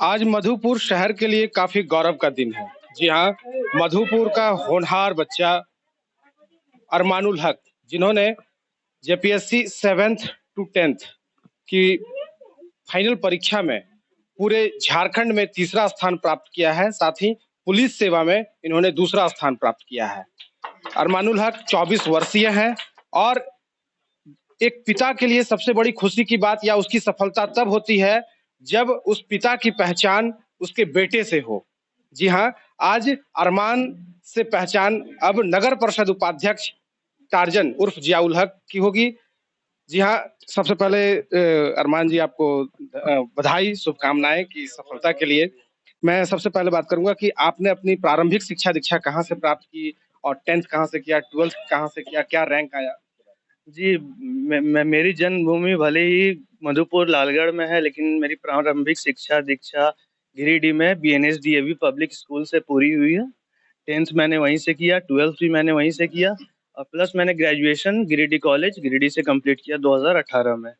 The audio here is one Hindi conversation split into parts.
आज मधुपुर शहर के लिए काफी गौरव का दिन है। जी हाँ, मधुपुर का होनहार बच्चा अरमानुल हक, जिन्होंने जेपीएससी 7th टू 10th की फाइनल परीक्षा में पूरे झारखंड में तीसरा स्थान प्राप्त किया है। साथ ही पुलिस सेवा में इन्होंने दूसरा स्थान प्राप्त किया है। अरमानुल हक 24 वर्षीय हैं और एक पिता के लिए सबसे बड़ी खुशी की बात या उसकी सफलता तब होती है जब उस पिता की पहचान उसके बेटे से हो। जी हाँ, आज अरमान से पहचान अब नगर परिषद उपाध्यक्ष टार्जन उर्फ जियाउल हक की होगी। जी हाँ, सबसे पहले अरमान जी आपको बधाई, शुभकामनाएं की सफलता के लिए। मैं सबसे पहले बात करूंगा कि आपने अपनी प्रारंभिक शिक्षा दीक्षा कहाँ से प्राप्त की और 10th कहाँ से किया, 12th कहाँ से किया, क्या रैंक आया? जी, मैं मेरी जन्मभूमि भले ही मधुपुर लालगढ़ में है, लेकिन मेरी प्रारंभिक शिक्षा दीक्षा गिरिडीह में बीएनएस डीएवी पब्लिक स्कूल से पूरी हुई है। 10th मैंने वहीं से किया, 12th भी मैंने वहीं से किया और प्लस मैंने ग्रेजुएशन गिरिडीह कॉलेज गिरिडीह से कंप्लीट किया 2018 में।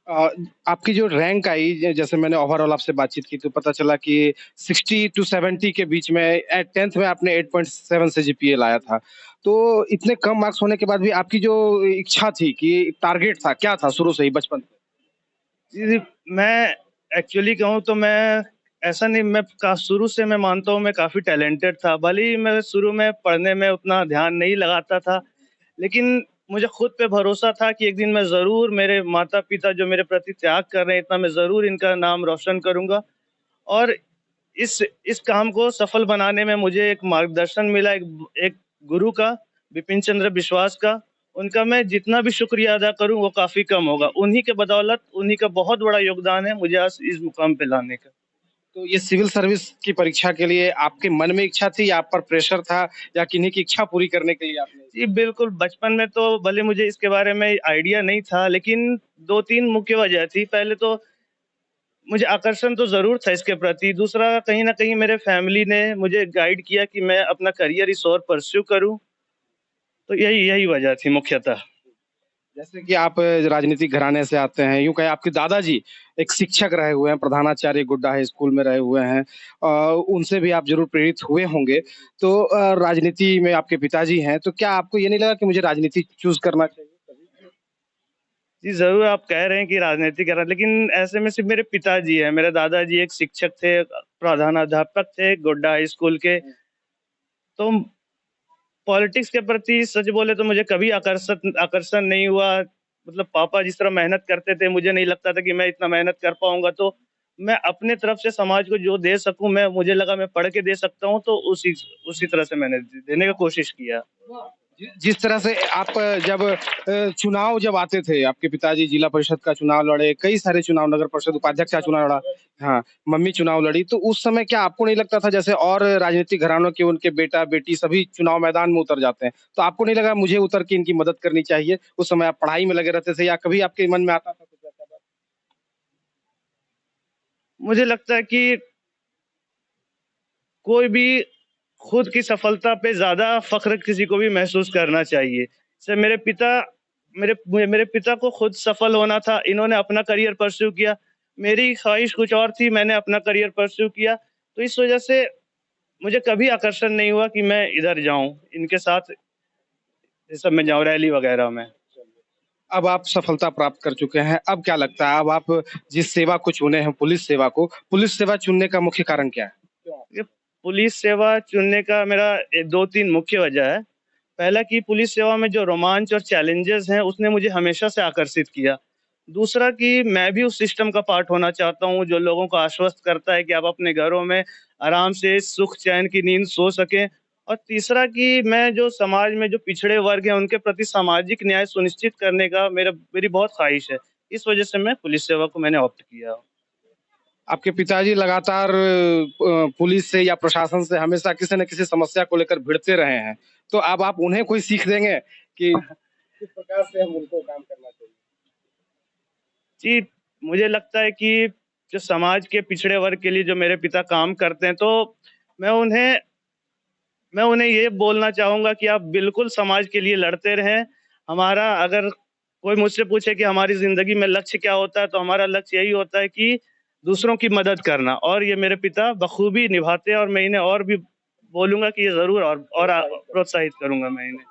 अ, आपकी जो रैंक आई, जैसे मैंने ओवरऑल आपसे बातचीत की तो पता चला कि 60 टू 70 के बीच में 10th में आपने 8.7 से जीपीए लाया था। तो इतने कम मार्क्स होने के बाद भी आपकी जो इच्छा थी कि टारगेट था, क्या था शुरू से ही बचपन से? जी, मैं एक्चुअली कहूँ तो मैं ऐसा नहीं, मैं शुरू से मैं मानता हूँ मैं काफ़ी टैलेंटेड था। भले ही मैं शुरू में पढ़ने में उतना ध्यान नहीं लगाता था, लेकिन मुझे खुद पे भरोसा था कि एक दिन मैं ज़रूर, मेरे माता-पिता जो मेरे प्रति त्याग कर रहे हैं इतना, मैं ज़रूर इनका नाम रोशन करूँगा। और इस काम को सफल बनाने में मुझे एक मार्गदर्शन मिला, एक एक गुरु का, विपिन चंद्र विश्वास का। उनका मैं जितना भी शुक्रिया अदा करूँ वो काफ़ी कम होगा। उन्हीं के बदौलत, उन्हीं का बहुत बड़ा योगदान है मुझे आज इस मुकाम पे लाने का। तो ये सिविल सर्विस की परीक्षा के लिए आपके मन में इच्छा थी या आप पर प्रेशर था या किन्हीं की इच्छा पूरी करने के लिए आपने? जी, बिल्कुल, बचपन में तो भले मुझे इसके बारे में आइडिया नहीं था, लेकिन 2-3 मुख्य वजह थी। पहले तो मुझे आकर्षण तो ज़रूर था इसके प्रति। दूसरा, कहीं न कहीं मेरे फैमिली ने मुझे गाइड किया कि मैं अपना करियर इस ओर परस्यू करूँ। तो यही यही वजह थी मुख्यतः। जैसे कि आप राजनीतिक घराने से आते हैं, यूँ कहें आपके दादाजी एक शिक्षक रहे हुए हैं, प्रधानाचार्य गोड्डा हाई स्कूल में रहे हुए हैं। उनसे भी आप ज़रूर प्रेरित हुए होंगे। तो राजनीति में आपके पिताजी हैं, तो क्या आपको ये नहीं लगा कि मुझे राजनीति चूज़ करना चाहिए? जी, ज़रूर आप कह रहे हैं कि राजनीति कर रहा है, लेकिन ऐसे में सिर्फ़ मेरे पिताजी हैं। मेरे दादाजी एक शिक्षक थे, प्रधानाध्यापक थे गोड्डा हाई स्कूल के। तो पॉलिटिक्स के प्रति सच बोले तो मुझे कभी आकर्षण आकर्षण नहीं हुआ। मतलब पापा जिस तरह मेहनत करते थे, मुझे नहीं लगता था कि मैं इतना मेहनत कर पाऊँगा। तो मैं अपने तरफ से समाज को जो दे सकूँ, मुझे लगा मैं पढ़ के दे सकता हूँ, तो उसी उसी तरह से मैंने देने का कोशिश किया। जिस तरह से आप जब चुनाव जब आते थे, आपके पिताजी जिला परिषद का चुनाव लड़े, कई सारे चुनाव, नगर परिषद उपाध्यक्ष का चुनाव लड़ा, हाँ, मम्मी चुनाव लड़ी, तो उस समय क्या आपको नहीं लगता था जैसे और राजनीतिक घरानों के उनके बेटा-बेटी सभी चुनाव मैदान में उतर जाते हैं, तो आपको नहीं लगा मुझे उतर के इनकी मदद करनी चाहिए? उस समय आप पढ़ाई में लगे रहते थे या कभी आपके मन में आता था कुछ ऐसा बात? मुझे लगता है कि कोई भी खुद की सफलता पे ज़्यादा फ़ख्र किसी को भी महसूस करना चाहिए। जैसे मेरे पिता को खुद सफल होना था, इन्होंने अपना करियर परस्यू किया। मेरी ख़्वाहिश कुछ और थी, मैंने अपना करियर परस्यू किया। तो इस वज़ह से मुझे कभी आकर्षण नहीं हुआ कि मैं इधर जाऊँ, इनके साथ इस सब में जाऊँ, रैली वग़ैरह में। अब आप सफलता प्राप्त कर चुके हैं, अब क्या लगता है अब आप जिस सेवा को चुने हैं पुलिस सेवा चुनने का मुख्य कारण क्या है? ये पुलिस सेवा चुनने का मेरा 2-3 मुख्य वजह है। पहला कि पुलिस सेवा में जो रोमांच और चैलेंजेस हैं, उसने मुझे हमेशा से आकर्षित किया। दूसरा कि मैं भी उस सिस्टम का पार्ट होना चाहता हूँ, जो लोगों को आश्वस्त करता है कि आप अपने घरों में आराम से सुख चैन की नींद सो सकें। और तीसरा कि मैं जो समाज में जो पिछड़े वर्ग हैं, उनके प्रति सामाजिक न्याय सुनिश्चित करने का मेरी बहुत ख़्वाहिश है। इस वजह से मैं पुलिस सेवा को मैंने ऑप्ट किया। आपके पिताजी लगातार पुलिस से या प्रशासन से हमेशा किसी न किसी समस्या को लेकर भिड़ते रहे हैं। तो अब आप उन्हें कोई सीख देंगे कि किस प्रकार से हम उनको काम करना चाहिए? जी, मुझे लगता है कि जो समाज के पिछड़े वर्ग के लिए जो मेरे पिता काम करते हैं, तो मैं उन्हें मैं उन्हें ये बोलना चाहूँगा कि आप बिल्कुल समाज के लिए लड़ते रहें। हमारा अगर कोई मुझसे पूछे कि हमारी ज़िंदगी में लक्ष्य क्या होता है, तो हमारा लक्ष्य यही होता है कि दूसरों की मदद करना, और ये मेरे पिता बखूबी निभाते हैं, और मैं इन्हें और भी बोलूँगा कि ये ज़रूर और प्रोत्साहित करूँगा मैं इन्हें।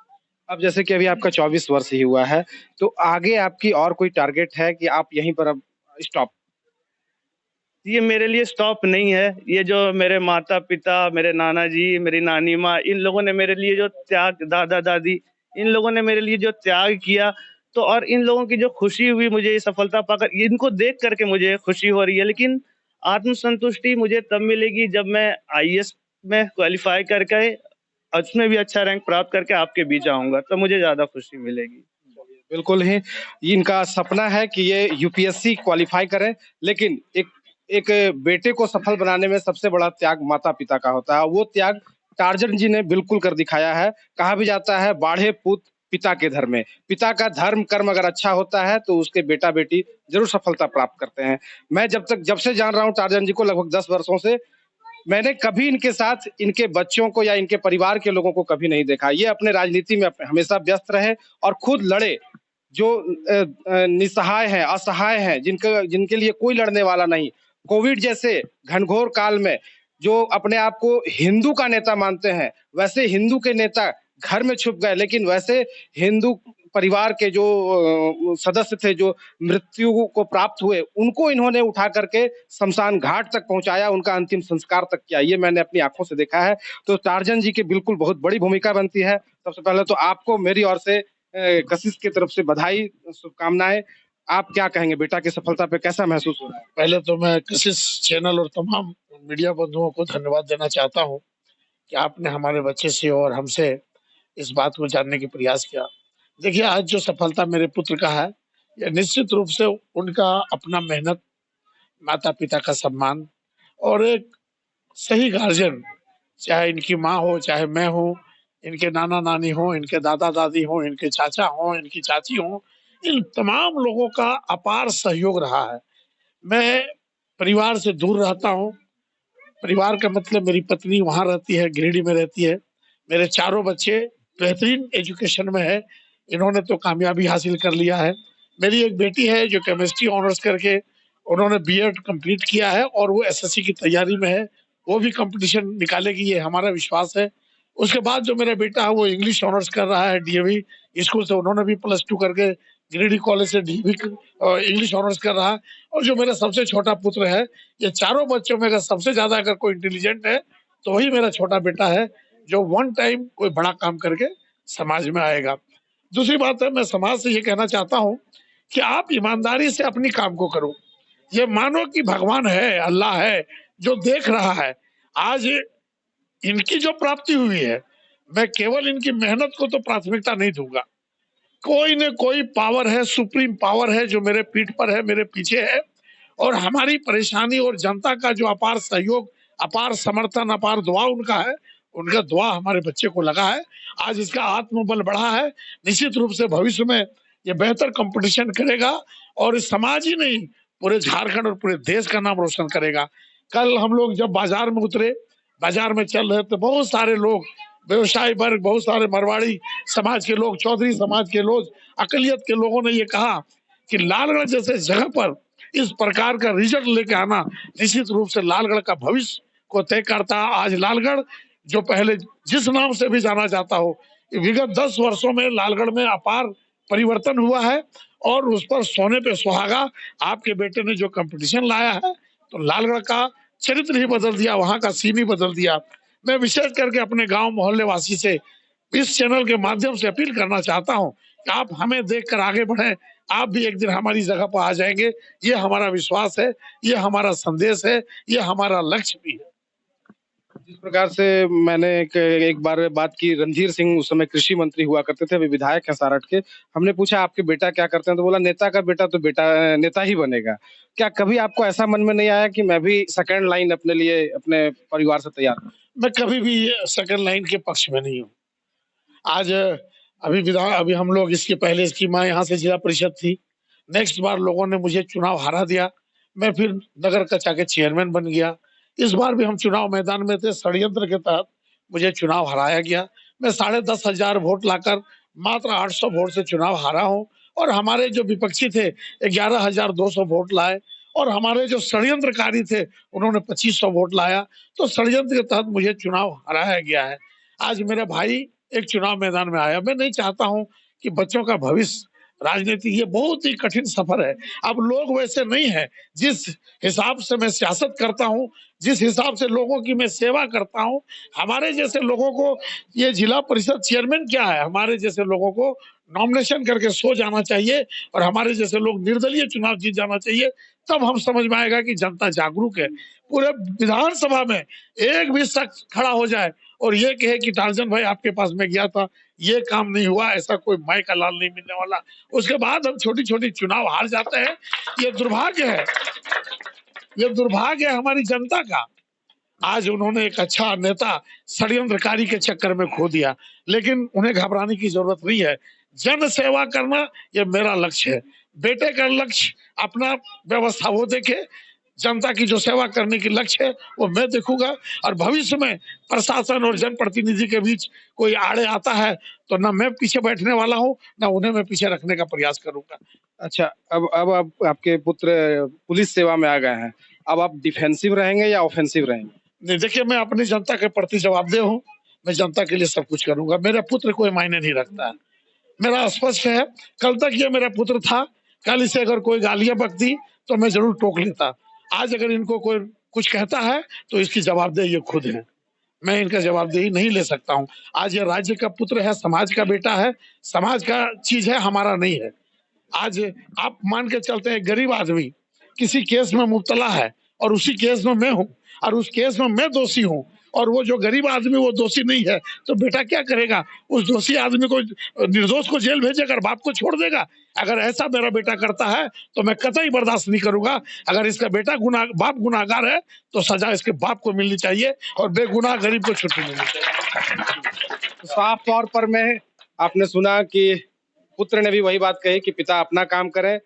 अब जैसे कि अभी आपका 24 वर्ष ही हुआ है, तो आगे आपकी और कोई टारगेट है कि आप यहीं पर अब स्टॉप? ये मेरे लिए स्टॉप नहीं है। ये जो मेरे माता-पिता, मेरे नाना जी, मेरी नानी माँ, इन लोगों ने मेरे लिए जो त्याग, दादा-दादी, इन लोगों ने मेरे लिए जो त्याग किया, तो और इन लोगों की जो खुशी हुई मुझे ये सफलता पाकर, इनको देख कर के मुझे खुशी हो रही है। लेकिन आत्म-संतुष्टि मुझे तब मिलेगी जब मैं आईएएस में क्वालीफाई करके, उसमें भी अच्छा रैंक प्राप्त करके आपके बीच आऊँगा, तब मुझे ज़्यादा खुशी मिलेगी। बिल्कुल ही, इनका सपना है कि ये यूपीएससी क्वालीफाई करें, लेकिन एक एक बेटे को सफल बनाने में सबसे बड़ा त्याग माता-पिता का होता है। वो त्याग टार्ज़न जी ने बिल्कुल कर दिखाया है। कहा भी जाता है, बाढ़े पूत पिता के धर्म में। पिता का धर्म कर्म अगर अच्छा होता है, तो उसके बेटा-बेटी ज़रूर सफलता प्राप्त करते हैं। मैं जब से जान रहा हूँ टार्ज़न जी को लगभग 10 वर्षों से, मैंने कभी इनके साथ इनके बच्चों को या इनके परिवार के लोगों को कभी नहीं देखा। ये अपने राजनीति में हमेशा व्यस्त रहे और खुद लड़े। जो निसहाय हैं, असहाय हैं, जिनके लिए कोई लड़ने वाला नहीं। कोविड जैसे घनघोर काल में जो अपने आप को हिंदू का नेता मानते हैं, वैसे हिंदू के नेता घर में छुप गए, लेकिन वैसे हिंदू परिवार के जो सदस्य थे, जो मृत्यु को प्राप्त हुए, उनको इन्होंने उठा करके शमशान घाट तक पहुँचाया, उनका अंतिम संस्कार तक किया। ये मैंने अपनी आँखों से देखा है। तो टार्ज़न जी की बिल्कुल बहुत बड़ी भूमिका बनती है। सबसे पहले तो आपको मेरी ओर से कशिश की तरफ से बधाई, शुभकामनाएँ। आप क्या कहेंगे, बेटा की सफलता पे कैसा महसूस हो रहा है? पहले तो मैं कशिश चैनल और तमाम मीडिया बंधुओं को धन्यवाद देना चाहता हूँ कि आपने हमारे बच्चे से और हमसे इस बात को जानने की प्रयास किया। देखिए, आज जो सफलता मेरे पुत्र का है, ये निश्चित रूप से उनका अपना मेहनत, माता-पिता का सम्मान और एक सही गार्जियन, चाहे इनकी माँ हो, चाहे मैं हूँ, इनके नाना-नानी हों, इनके दादा-दादी हों, इनके चाचा हों, इनकी चाची हों, इन तमाम लोगों का अपार सहयोग रहा है। मैं परिवार से दूर रहता हूँ। परिवार का मतलब मेरी पत्नी वहाँ रहती है, गिरिडीह में रहती है। मेरे चारों बच्चे बेहतरीन एजुकेशन में है। इन्होंने तो कामयाबी हासिल कर लिया है। मेरी एक बेटी है जो केमिस्ट्री ऑनर्स करके उन्होंने बीएड कंप्लीट किया है और वो एसएससी की तैयारी में है। वो भी कॉम्पिटिशन निकालेगी, ये हमारा विश्वास है। उसके बाद जो मेरा बेटा है वो इंग्लिश ऑनर्स कर रहा है डीएवी स्कूल से, उन्होंने भी +2 करके गिरिडीह कॉलेज से डीएवी इंग्लिश ऑनर्स कर रहा है। और जो मेरा सबसे छोटा पुत्र है, ये चारों बच्चों में अगर सबसे ज़्यादा अगर कोई इंटेलिजेंट है, तो वही मेरा छोटा बेटा है, जो वन टाइम कोई बड़ा काम करके समाज में आएगा। दूसरी बात है, मैं समाज से ये कहना चाहता हूँ कि आप ईमानदारी से अपनी काम को करो। ये मानो कि भगवान है, अल्लाह है, जो देख रहा है। आज इनकी जो प्राप्ति हुई है, मैं केवल इनकी मेहनत को तो प्राथमिकता नहीं दूँगा। कोई न कोई पावर है, सुप्रीम पावर है जो मेरे पीठ पर है, मेरे पीछे है, और हमारी परेशानी और जनता का जो अपार सहयोग, अपार समर्थन, अपार दुआ उनका है, उनका दुआ हमारे बच्चे को लगा है। आज इसका आत्मबल बढ़ा है। निश्चित रूप से भविष्य में ये बेहतर कॉम्पिटिशन करेगा और इस समाज ही नहीं, पूरे झारखंड और पूरे देश का नाम रोशन करेगा। कल हम लोग जब बाजार में उतरे, बाजार में चल रहे थे, बहुत सारे लोग, व्यवसायी वर्ग, बहुत सारे मारवाड़ी समाज के लोग, चौधरी समाज के लोग, अकलियत के लोगों ने ये कहा कि लालगढ़ जैसे जगह पर इस प्रकार का रिजल्ट लेके आना निश्चित रूप से लालगढ़ का भविष्य को तय करता है। आज लालगढ़ जो पहले जिस नाम से भी जाना जाता हो, विगत 10 वर्षों में लालगढ़ में अपार परिवर्तन हुआ है और उस पर सोने पे सुहागा आपके बेटे ने जो कंपटीशन लाया है, तो लालगढ़ का चरित्र ही बदल दिया, वहां का सीन ही बदल दिया। मैं विशेष करके अपने गांव मोहल्ले वासी से इस चैनल के माध्यम से अपील करना चाहता हूं कि आप हमें देखकर आगे बढ़ें। आप भी एक दिन हमारी जगह पर आ जाएंगे, ये हमारा विश्वास है, ये हमारा संदेश है, ये हमारा लक्ष्य भी है। जिस प्रकार से मैंने एक बार बात की, रणधीर सिंह उस समय कृषि मंत्री हुआ करते थे, अभी विधायक हैं सारठ के। हमने पूछा आपके बेटा क्या करते हैं, तो बोला नेता का बेटा तो बेटा नेता ही बनेगा। क्या कभी आपको ऐसा मन में नहीं आया कि मैं भी सेकंड लाइन अपने लिए, अपने परिवार से तैयार हूँ? मैं कभी भी सेकंड लाइन के पक्ष में नहीं हूँ। आज अभी हम लोग, इसके पहले इसकी माँ यहाँ से जिला परिषद थी। नेक्स्ट बार लोगों ने मुझे चुनाव हरा दिया, मैं फिर नगर कक्षा के चेयरमैन बन गया। इस बार भी हम चुनाव मैदान में थे, षड्यंत्र के तहत मुझे चुनाव हराया गया। मैं 10,500 वोट लाकर मात्र 800 वोट से चुनाव हारा हूँ और हमारे जो विपक्षी थे 11,200 वोट लाए और हमारे जो षड्यंत्रकारी थे उन्होंने 2500 वोट लाया, तो षड्यंत्र के तहत मुझे चुनाव हराया गया है। आज मेरा भाई एक चुनाव मैदान में आया। मैं नहीं चाहता हूं कि बच्चों का भविष्य, राजनीति ये बहुत ही कठिन सफर है। अब लोग वैसे नहीं है। जिस हिसाब से मैं सियासत करता हूं, जिस हिसाब से लोगों की मैं सेवा करता हूं, हमारे जैसे लोगों को ये जिला परिषद चेयरमैन क्या है, हमारे जैसे लोगों को नॉमिनेशन करके सो जाना चाहिए और हमारे जैसे लोग निर्दलीय चुनाव जीत जाना चाहिए। तब हम समझ में आएगा कि जनता जागरूक है। पूरे विधानसभा में एक भी शख्स खड़ा हो जाए और ये कहे कि टार्जन भाई आपके पास में गया था, ये काम नहीं हुआ, ऐसा कोई माई का लाल नहीं मिलने वाला। उसके बाद हम छोटी छोटी चुनाव हार जाते हैं। ये दुर्भाग्य है, ये दुर्भाग्य है हमारी जनता का। आज उन्होंने एक अच्छा नेता षड्यंत्रकारी के चक्कर में खो दिया, लेकिन उन्हें घबराने की जरूरत नहीं है। जन सेवा करना ये मेरा लक्ष्य है। बेटे का लक्ष्य अपना व्यवस्था वो देखे, जनता की जो सेवा करने की लक्ष्य है वो मैं देखूंगा। और भविष्य में प्रशासन और जनप्रतिनिधि के बीच कोई आड़े आता है तो ना मैं पीछे बैठने वाला हूँ, ना उन्हें मैं पीछे रखने का प्रयास करूंगा। अच्छा, अब आप आपके पुत्र पुलिस सेवा में आ गए हैं, अब आप डिफेंसिव रहेंगे या ऑफेंसिव रहेंगे? नहीं, देखिए मैं अपनी जनता के प्रति जवाबदेह हूँ। मैं जनता के लिए सब कुछ करूंगा। मेरा पुत्र कोई मायने नहीं रखता है। मेरा स्पष्ट है, कल तक ये मेरा पुत्र था, कल इसे अगर कोई गालियां बकती तो मैं जरूर टोक लेता। आज अगर इनको कोई कुछ कहता है तो इसकी जवाबदेही ये खुद है। मैं इनका जवाबदेही नहीं ले सकता हूँ। आज ये राज्य का पुत्र है, समाज का बेटा है, समाज का चीज है, हमारा नहीं है। आज आप मान के चलते हैं, गरीब आदमी किसी केस में मुब्तला है और उसी केस में मैं हूँ और उस केस में मैं दोषी हूँ और वो जो गरीब आदमी वो दोषी नहीं है, तो बेटा क्या करेगा? उस दोषी आदमी को, निर्दोष को जेल भेजेगा और बाप को छोड़ देगा? अगर ऐसा मेरा बेटा करता है तो मैं कतई बर्दाश्त नहीं करूंगा। अगर इसका बेटा बाप गुनाहगार है तो सजा इसके बाप को मिलनी चाहिए और बेगुनाह गरीब को छुट्टी मिलनी चाहिए। तो साफ तौर पर मैं आपने सुना कि पुत्र ने भी वही बात कही कि पिता अपना काम करें।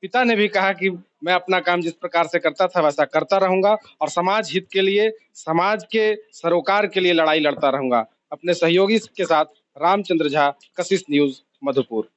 पिता ने भी कहा कि मैं अपना काम जिस प्रकार से करता था वैसा करता रहूंगा और समाज हित के लिए, समाज के सरोकार के लिए लड़ाई लड़ता रहूंगा। अपने सहयोगी के साथ रामचंद्र झा, कशिश न्यूज, मधुपुर।